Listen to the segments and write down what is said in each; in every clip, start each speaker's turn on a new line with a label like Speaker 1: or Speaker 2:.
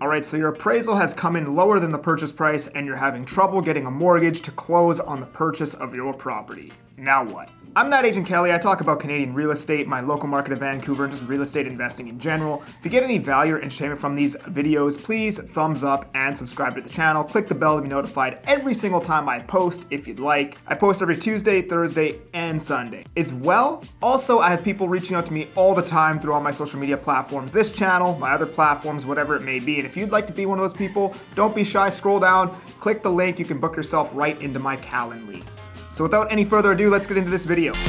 Speaker 1: Alright, so your appraisal has come in lower than the purchase price and you're having trouble getting a mortgage to close on the purchase of your property. Now what? I'm that Agent Kelly. I talk about Canadian real estate, my local market of Vancouver, and just real estate investing in general. If you get any value or entertainment from these videos, please thumbs up and subscribe to the channel. Click the bell to be notified every single time I post if you'd like. I post every Tuesday, Thursday, and Sunday. As well, also I have people reaching out to me all the time through all my social media platforms, this channel, my other platforms, whatever it may be. And if you'd like to be one of those people, don't be shy, scroll down, click the link, you can book yourself right into my Calendly. So without any further ado, let's get into this video. So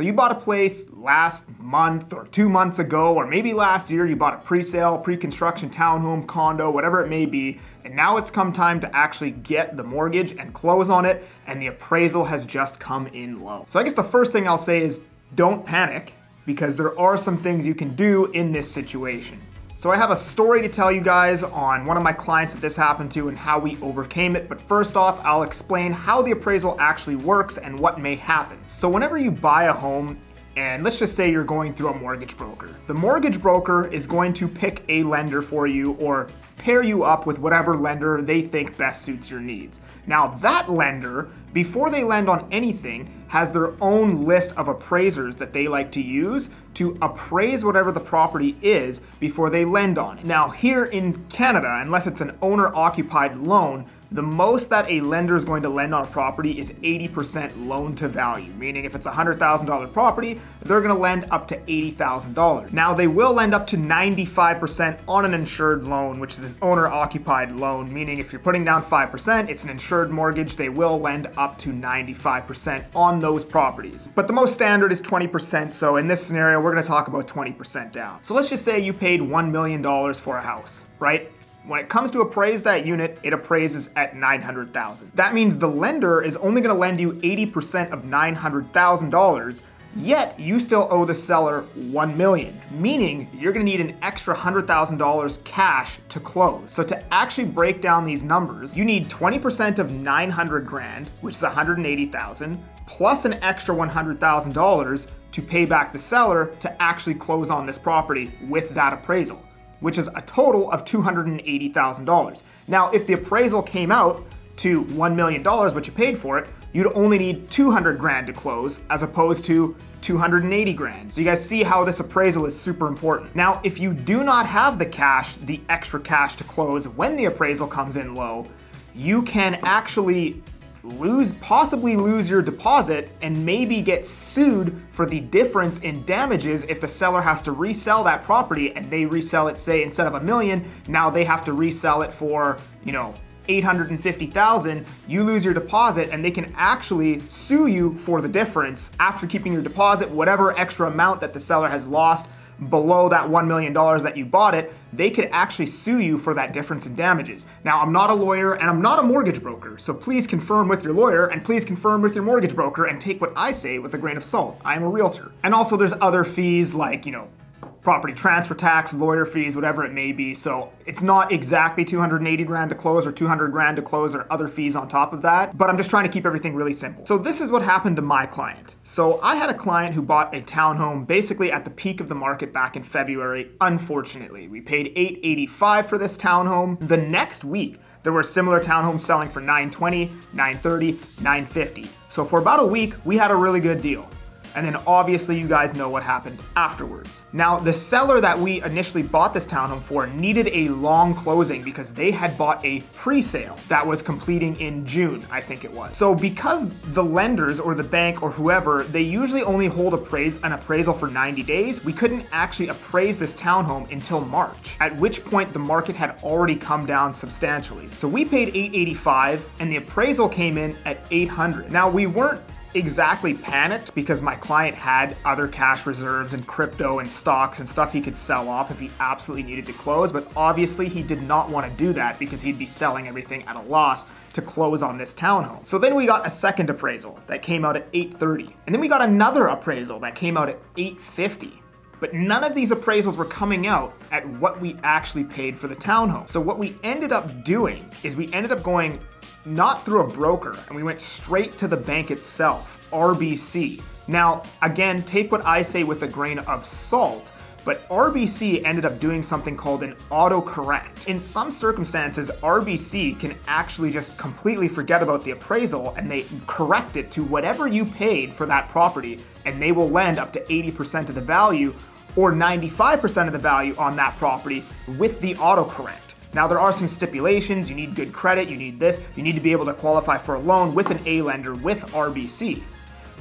Speaker 1: you bought a place last month or 2 months ago, or maybe last year you bought a pre-sale, pre-construction townhome, condo, whatever it may be, and now it's come time to actually get the mortgage and close on it, and the appraisal has just come in low. So I guess the first thing I'll say is don't panic, because there are some things you can do in this situation. So I have a story to tell you guys on one of my clients that this happened to and how we overcame it. But first off, I'll explain how the appraisal actually works and what may happen. So whenever you buy a home, and let's just say you're going through a mortgage broker, the mortgage broker is going to pick a lender for you or pair you up with whatever lender they think best suits your needs. Now that lender, before they lend on anything, has their own list of appraisers that they like to use to appraise whatever the property is before they lend on it. Now here in Canada, unless it's an owner-occupied loan, the most that a lender is going to lend on a property is 80% loan to value, meaning if it's a $100,000 property, they're going to lend up to $80,000. Now they will lend up to 95% on an insured loan, which is an owner-occupied loan, meaning if you're putting down 5%, it's an insured mortgage, they will lend up to 95% on those properties. But the most standard is 20%, so in this scenario, we're going to talk about 20% down. So let's just say you paid $1 million for a house, right? When it comes to appraise that unit, it appraises at $900,000. That means the lender is only going to lend you 80% of $900,000, yet you still owe the seller $1 million, meaning you're going to need an extra $100,000 cash to close. So to actually break down these numbers, you need 20% of $900,000, which is $180,000, plus an extra $100,000 to pay back the seller to actually close on this property with that appraisal, which is a total of $280,000. Now, if the appraisal came out to $1 million, what you paid for it, you'd only need $200,000 to close as opposed to $280,000. So you guys see how this appraisal is super important. Now, if you do not have the cash, the extra cash to close when the appraisal comes in low, you can actually possibly lose your deposit and maybe get sued for the difference in damages if the seller has to resell that property and they resell it, say, instead of $1 million, now they have to resell it for, $850,000, you lose your deposit and they can actually sue you for the difference after keeping your deposit, whatever extra amount that the seller has lost below that $1 million that you bought it, they could actually sue you for that difference in damages. Now, I'm not a lawyer and I'm not a mortgage broker, so please confirm with your lawyer and please confirm with your mortgage broker and take what I say with a grain of salt. I am a realtor. And also there's other fees like, property transfer tax, lawyer fees, whatever it may be. So it's not exactly $280,000 to close or $200,000 to close or other fees on top of that, but I'm just trying to keep everything really simple. So this is what happened to my client. So I had a client who bought a townhome basically at the peak of the market back in February. Unfortunately, we paid $885,000 for this townhome. The next week, there were similar townhomes selling for $920,000, $930,000, $950,000. So for about a week, we had a really good deal. And then obviously you guys know what happened afterwards. Now, the seller that we initially bought this townhome for needed a long closing because they had bought a pre-sale that was completing in June, I think it was. So because the lenders or the bank or whoever, they usually only hold an appraisal for 90 days, we couldn't actually appraise this townhome until March, at which point the market had already come down substantially. So we paid $885,000 and the appraisal came in at $800,000. Now, we weren't exactly panicked because my client had other cash reserves and crypto and stocks and stuff he could sell off if he absolutely needed to close, but obviously he did not want to do that because he'd be selling everything at a loss to close on this townhome. So then we got a second appraisal that came out at $830,000, and then we got another appraisal that came out at $850,000. but none of these appraisals were coming out at what we actually paid for the townhome. So what we ended up doing is we ended up going not through a broker, and we went straight to the bank itself, RBC. Now, again, take what I say with a grain of salt, but RBC ended up doing something called an autocorrect. In some circumstances, RBC can actually just completely forget about the appraisal and they correct it to whatever you paid for that property, and they will lend up to 80% of the value or 95% of the value on that property with the autocorrect. Now, there are some stipulations. You need good credit, you need this, you need to be able to qualify for a loan with an A lender with RBC.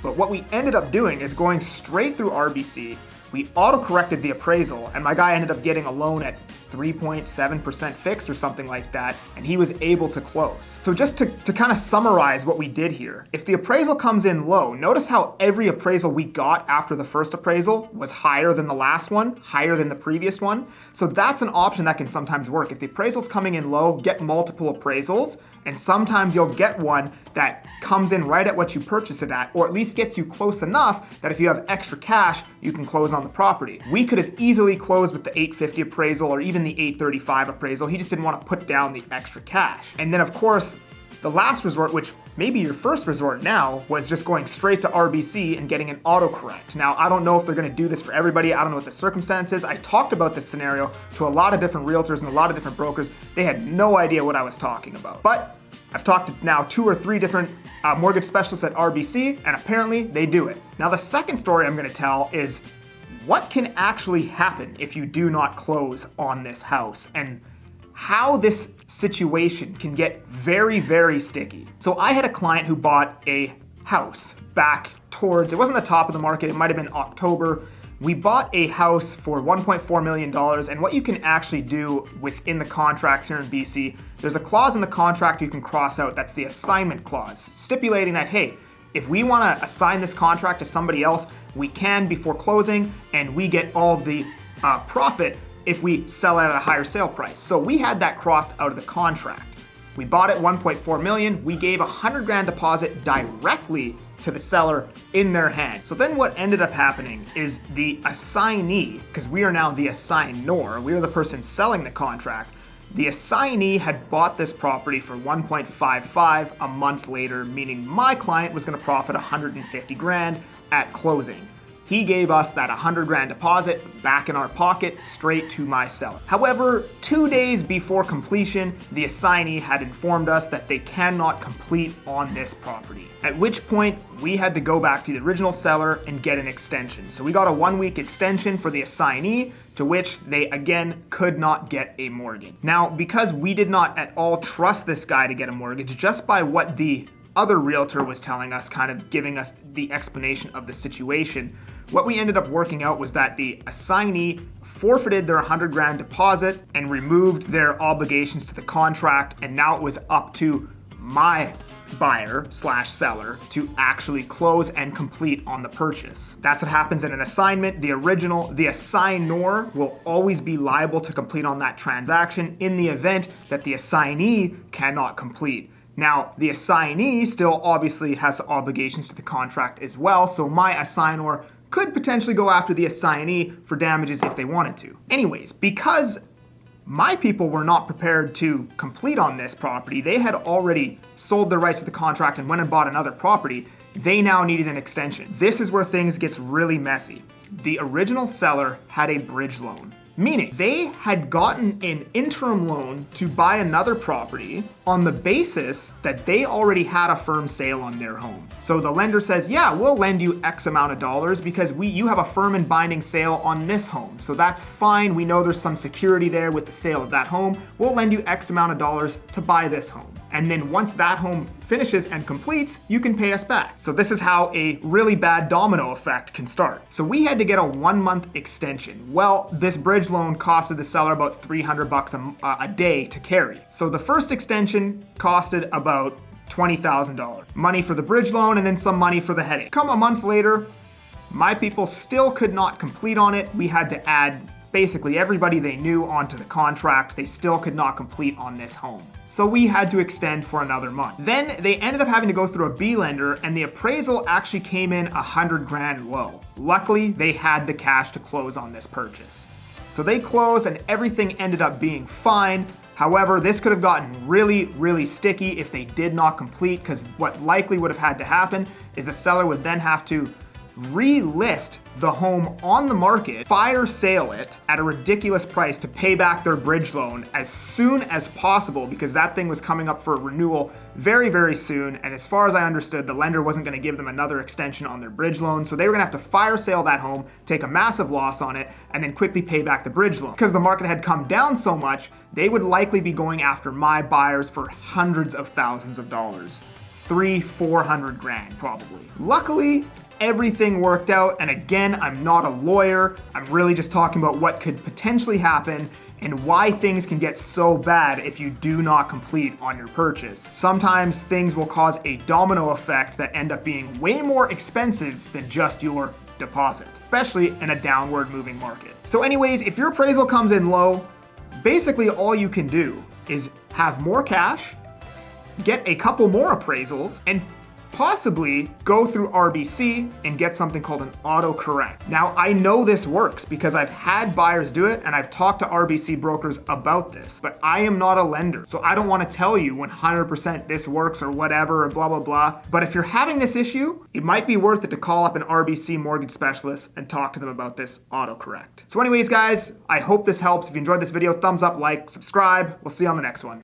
Speaker 1: But what we ended up doing is going straight through RBC. We auto-corrected the appraisal, and my guy ended up getting a loan at 3.7% fixed or something like that, and he was able to close. So just to kind of summarize what we did here, if the appraisal comes in low, notice how every appraisal we got after the first appraisal was higher than the last one, higher than the previous one. So that's an option that can sometimes work. If the appraisal's coming in low, get multiple appraisals, and sometimes you'll get one that comes in right at what you purchased it at, or at least gets you close enough that if you have extra cash, you can close on the property. We could have easily closed with the 850 appraisal or even the 835 appraisal. He just didn't want to put down the extra cash. And then of course, the last resort, which may be your first resort now, was just going straight to RBC and getting an autocorrect. Now, I don't know if they're going to do this for everybody. I don't know what the circumstances. I talked about this scenario to a lot of different realtors and a lot of different brokers. They had no idea what I was talking about. But I've talked to now 2 or 3 different mortgage specialists at RBC, and apparently they do it. Now, the second story I'm going to tell is what can actually happen if you do not close on this house, and how this situation can get very, very sticky. So I had a client who bought a house back towards, it wasn't the top of the market, it might have been October. We bought a house for $1.4 million, and what you can actually do within the contracts here in BC, there's a clause in the contract you can cross out, that's the assignment clause, stipulating that, hey, if we want to assign this contract to somebody else, we can before closing, and we get all the profit if we sell it at a higher sale price. So we had that crossed out of the contract. We bought it $1.4 million. We gave $100,000 deposit directly to the seller in their hand. So then what ended up happening is the assignee, because we are now the assignor, we are the person selling the contract, the assignee had bought this property for $1.55 a month later, meaning my client was going to profit $150,000 at closing. He gave us that $100,000 deposit back in our pocket, straight to my seller. However, 2 days before completion, the assignee had informed us that they cannot complete on this property. At which point, we had to go back to the original seller and get an extension. So we got a 1-week extension for the assignee, to which they again could not get a mortgage. Now, because we did not at all trust this guy to get a mortgage, just by what the other realtor was telling us, kind of giving us the explanation of the situation, what we ended up working out was that the assignee forfeited their $100,000 deposit and removed their obligations to the contract, and now it was up to my buyer slash seller to actually close and complete on the purchase. That's what happens in an assignment. The assignor will always be liable to complete on that transaction in the event that the assignee cannot complete. Now, the assignee still obviously has obligations to the contract as well, so my assignor could potentially go after the assignee for damages if they wanted to. Anyways, because my people were not prepared to complete on this property, they had already sold their rights to the contract and went and bought another property, they now needed an extension. This is where things gets really messy. The original seller had a bridge loan, meaning they had gotten an interim loan to buy another property on the basis that they already had a firm sale on their home. So the lender says, yeah, we'll lend you X amount of dollars because you have a firm and binding sale on this home. So that's fine. We know there's some security there with the sale of that home. We'll lend you X amount of dollars to buy this home. And then once that home finishes and completes, you can pay us back. So this is how a really bad domino effect can start. So we had to get a 1-month extension. Well, this bridge loan costed the seller about $300 a day to carry. So the first extension costed about $20,000. Money for the bridge loan and then some money for the headache. Come a month later, my people still could not complete on it. We had to add basically everybody they knew onto the contract, they still could not complete on this home. So we had to extend for another month. Then they ended up having to go through a B lender, and the appraisal actually came in 100 grand low. Luckily, they had the cash to close on this purchase. So they closed and everything ended up being fine. However, this could have gotten really, really sticky if they did not complete, because what likely would have had to happen is the seller would then have to relist the home on the market, fire sale it at a ridiculous price to pay back their bridge loan as soon as possible, because that thing was coming up for renewal very, very soon. And as far as I understood, the lender wasn't going to give them another extension on their bridge loan. So they were going to have to fire sale that home, take a massive loss on it, and then quickly pay back the bridge loan. Because the market had come down so much, they would likely be going after my buyers for hundreds of thousands of dollars. 300-400 grand probably. Luckily, everything worked out, and again, I'm not a lawyer. I'm really just talking about what could potentially happen and why things can get so bad if you do not complete on your purchase. Sometimes things will cause a domino effect that end up being way more expensive than just your deposit, especially in a downward moving market. So anyways, if your appraisal comes in low, basically all you can do is have more cash, get a couple more appraisals, and possibly go through RBC and get something called an autocorrect. Now, I know this works because I've had buyers do it and I've talked to RBC brokers about this, but I am not a lender. So I don't want to tell you 100% this works or whatever or blah, blah, blah. But if you're having this issue, it might be worth it to call up an RBC mortgage specialist and talk to them about this autocorrect. So anyways, guys, I hope this helps. If you enjoyed this video, thumbs up, like, subscribe. We'll see you on the next one.